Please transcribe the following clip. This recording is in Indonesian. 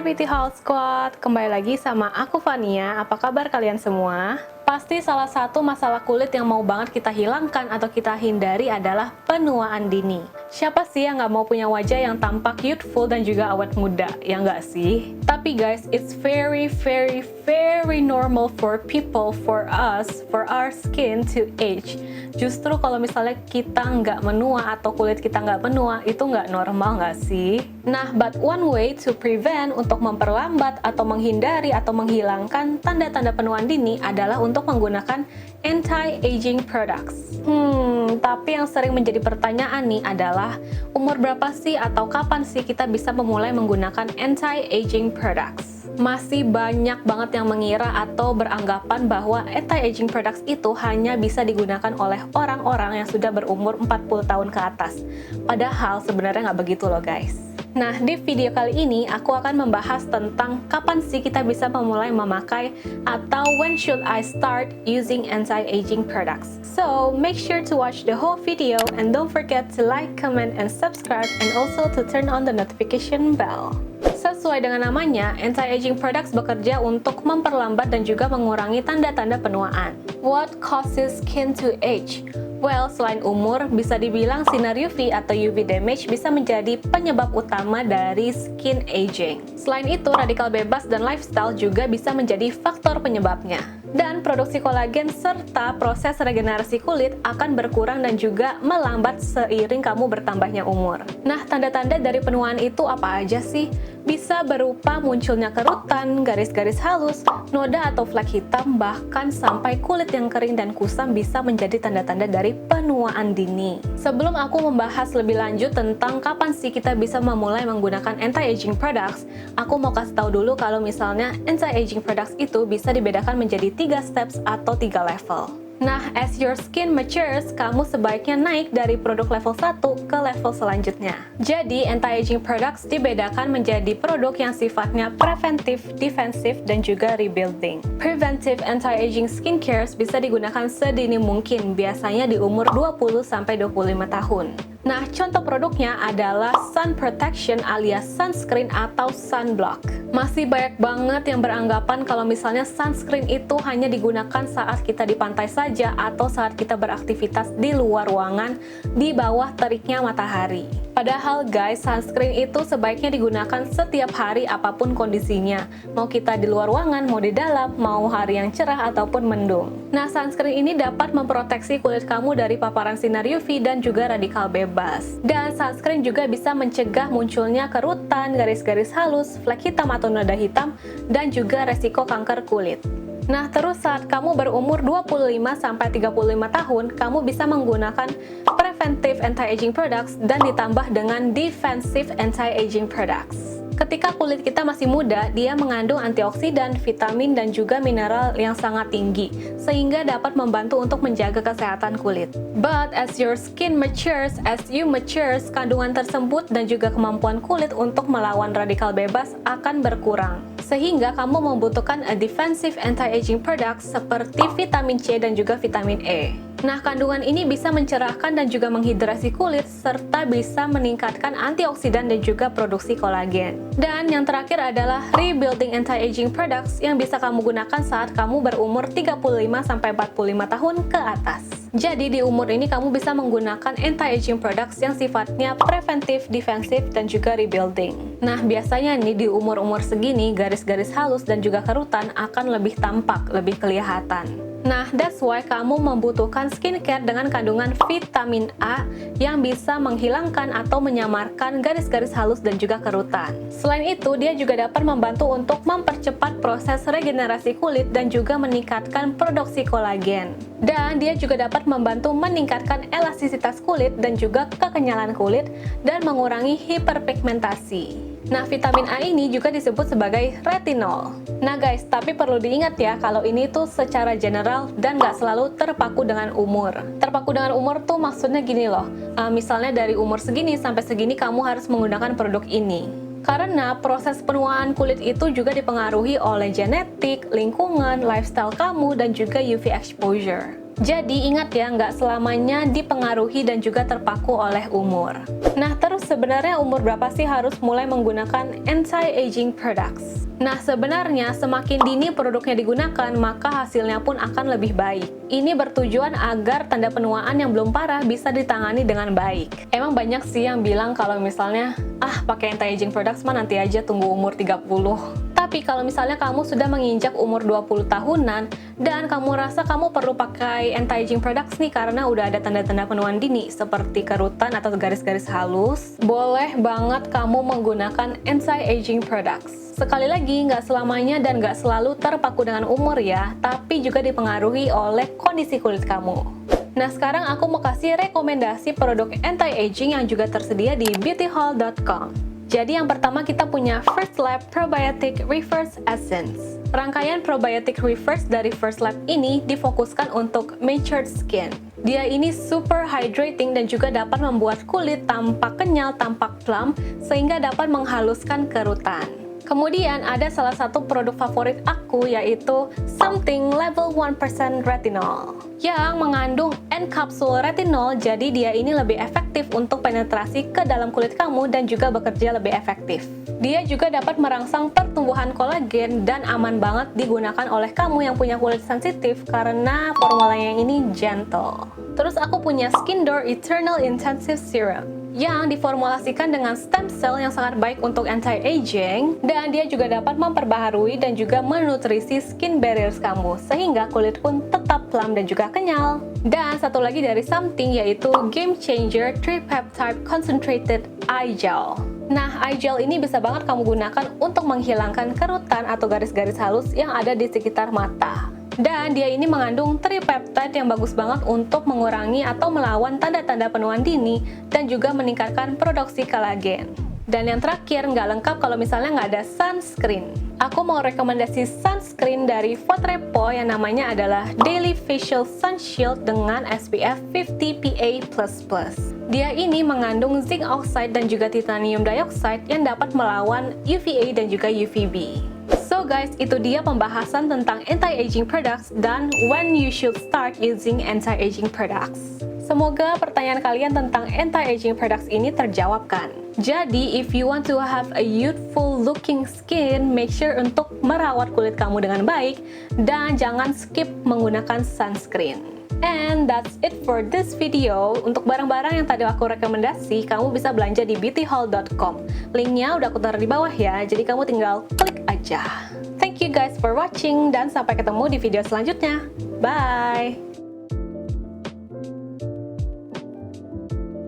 Beauty Haul Squad, kembali lagi sama aku Fania. Apa kabar kalian semua? Pasti salah satu masalah kulit yang mau banget kita hilangkan atau kita hindari adalah penuaan dini. Siapa sih yang nggak mau punya wajah yang tampak youthful dan juga awet muda, ya nggak sih? Tapi guys, it's very normal for people, for us, for our skin to age. Justru kalau misalnya kita nggak menua atau kulit kita nggak menua, itu nggak normal nggak sih? Nah, but one way to prevent, untuk memperlambat atau menghindari atau menghilangkan tanda-tanda penuaan dini adalah untuk menggunakan anti-aging products. Tapi yang sering menjadi pertanyaan nih adalah umur berapa sih atau kapan sih kita bisa memulai menggunakan anti-aging products? Masih banyak banget yang mengira atau beranggapan bahwa anti-aging products itu hanya bisa digunakan oleh orang-orang yang sudah berumur 40 tahun ke atas. Padahal sebenarnya nggak begitu loh guys. Nah, di video kali ini aku akan membahas tentang kapan sih kita bisa memulai memakai atau when should I start using anti-aging products. So, make sure to watch the whole video and don't forget to like, comment, and subscribe and also to turn on the notification bell. Sesuai dengan namanya, anti-aging products bekerja untuk memperlambat dan juga mengurangi tanda-tanda penuaan. What causes skin to age? Well, selain umur, bisa dibilang sinar UV atau UV damage bisa menjadi penyebab utama dari skin aging. Selain itu, radikal bebas dan lifestyle juga bisa menjadi faktor penyebabnya. Dan produksi kolagen serta proses regenerasi kulit akan berkurang dan juga melambat seiring kamu bertambahnya umur. Nah, tanda-tanda dari penuaan itu apa aja sih? Bisa berupa munculnya kerutan, garis-garis halus, noda atau flek hitam, bahkan sampai kulit yang kering dan kusam bisa menjadi tanda-tanda dari penuaan dini. Sebelum aku membahas lebih lanjut tentang kapan sih kita bisa memulai menggunakan anti-aging products, aku mau kasih tahu dulu kalau misalnya anti-aging products itu bisa dibedakan menjadi 3 steps atau 3 level. Nah, as your skin matures, kamu sebaiknya naik dari produk level 1 ke level selanjutnya. Jadi, anti-aging products dibedakan menjadi produk yang sifatnya preventif, defensif, dan juga rebuilding. Preventive anti-aging skincare bisa digunakan sedini mungkin, biasanya di umur 20-25 tahun. Nah, contoh produknya adalah sun protection alias sunscreen atau sunblock. Masih banyak banget yang beranggapan kalau misalnya sunscreen itu hanya digunakan saat kita di pantai saja atau saat kita beraktivitas di luar ruangan di bawah teriknya matahari. Padahal guys, sunscreen itu sebaiknya digunakan setiap hari apapun kondisinya. Mau kita di luar ruangan, mau di dalam, mau hari yang cerah ataupun mendung. Nah, sunscreen ini dapat memproteksi kulit kamu dari paparan sinar UV dan juga radikal bebas. Dan sunscreen juga bisa mencegah munculnya kerutan, garis-garis halus, flek hitam atau noda hitam, dan juga resiko kanker kulit. Nah, terus saat kamu berumur 25-35 tahun, kamu bisa menggunakan preventive anti-aging products dan ditambah dengan defensive anti-aging products. Ketika kulit kita masih muda, dia mengandung antioksidan, vitamin, dan juga mineral yang sangat tinggi, sehingga dapat membantu untuk menjaga kesehatan kulit. But as your skin matures, kandungan tersebut dan juga kemampuan kulit untuk melawan radikal bebas akan berkurang. Sehingga kamu membutuhkan a defensive anti-aging products seperti vitamin C dan juga vitamin E. Nah, kandungan ini bisa mencerahkan dan juga menghidrasi kulit serta bisa meningkatkan antioksidan dan juga produksi kolagen. Dan yang terakhir adalah rebuilding anti-aging products yang bisa kamu gunakan saat kamu berumur 35-45 tahun ke atas. Jadi di umur ini kamu bisa menggunakan anti-aging products yang sifatnya preventif, defensif, dan juga rebuilding. Nah, biasanya nih di umur-umur segini, garis-garis halus dan juga kerutan akan lebih tampak, lebih kelihatan. Nah, that's why kamu membutuhkan skincare dengan kandungan vitamin A yang bisa menghilangkan atau menyamarkan garis-garis halus dan juga kerutan. Selain itu, dia juga dapat membantu untuk mempercepat proses regenerasi kulit dan juga meningkatkan produksi kolagen. Dan dia juga dapat membantu meningkatkan elastisitas kulit dan juga kekenyalan kulit dan mengurangi hiperpigmentasi. Nah, vitamin A ini juga disebut sebagai retinol. Nah guys, tapi perlu diingat ya, kalau ini tuh secara general dan nggak selalu terpaku dengan umur. Terpaku dengan umur tuh maksudnya gini loh, misalnya dari umur segini sampai segini kamu harus menggunakan produk ini. Karena proses penuaan kulit itu juga dipengaruhi oleh genetik, lingkungan, lifestyle kamu, dan juga UV exposure. Jadi ingat ya, nggak selamanya dipengaruhi dan juga terpaku oleh umur. Nah, terus sebenarnya umur berapa sih harus mulai menggunakan anti-aging products? Nah, sebenarnya semakin dini produknya digunakan, maka hasilnya pun akan lebih baik. Ini bertujuan agar tanda penuaan yang belum parah bisa ditangani dengan baik. Emang banyak sih yang bilang kalau misalnya, pakai anti-aging products mah nanti aja tunggu umur 30. Tapi kalau misalnya kamu sudah menginjak umur 20 tahunan dan kamu rasa kamu perlu pakai anti-aging products nih karena udah ada tanda-tanda penuaan dini seperti kerutan atau garis-garis halus, boleh banget kamu menggunakan anti-aging products. Sekali lagi, nggak selamanya dan nggak selalu terpaku dengan umur ya, tapi juga dipengaruhi oleh kondisi kulit kamu. Nah, sekarang aku mau kasih rekomendasi produk anti-aging yang juga tersedia di beautyhaul.com. Jadi yang pertama kita punya First Lab Probiotic Reverse Essence. Rangkaian Probiotic Reverse dari First Lab ini difokuskan untuk matured skin. Dia ini super hydrating dan juga dapat membuat kulit tampak kenyal, tampak plump, sehingga dapat menghaluskan kerutan. Kemudian ada salah satu produk favorit aku yaitu Something Level 1% Retinol yang mengandung N-kapsul retinol, jadi dia ini lebih efektif untuk penetrasi ke dalam kulit kamu dan juga bekerja lebih efektif. Dia juga dapat merangsang pertumbuhan kolagen dan aman banget digunakan oleh kamu yang punya kulit sensitif karena formulanya ini gentle. Terus aku punya Skin Door Eternal Intensive Serum yang diformulasikan dengan stem cell yang sangat baik untuk anti-aging, dan dia juga dapat memperbaharui dan juga menutrisi skin barriers kamu sehingga kulit pun tetap plump dan juga kenyal. Dan satu lagi dari Something yaitu Game Changer Tripeptide Concentrated Eye Gel. Nah, eye gel ini bisa banget kamu gunakan untuk menghilangkan kerutan atau garis-garis halus yang ada di sekitar mata. Dan dia ini mengandung tripeptide yang bagus banget untuk mengurangi atau melawan tanda-tanda penuaan dini dan juga meningkatkan produksi kolagen. Dan yang terakhir, nggak lengkap kalau misalnya nggak ada sunscreen. Aku mau rekomendasi sunscreen dari Fotrepo yang namanya adalah Daily Facial Sun Shield dengan SPF 50 PA++. Dia ini mengandung zinc oxide dan juga titanium dioxide yang dapat melawan UVA dan juga UVB. So guys, itu dia pembahasan tentang anti-aging products dan when you should start using anti-aging products. Semoga pertanyaan kalian tentang anti-aging products ini terjawabkan. Jadi, if you want to have a youthful looking skin, make sure untuk merawat kulit kamu dengan baik dan jangan skip menggunakan sunscreen. And that's it for this video. Untuk barang-barang yang tadi aku rekomendasi, kamu bisa belanja di beautyhaul.com. Linknya udah aku taruh di bawah ya, jadi kamu tinggal klik aja. Thank you guys for watching dan sampai ketemu di video selanjutnya. Bye!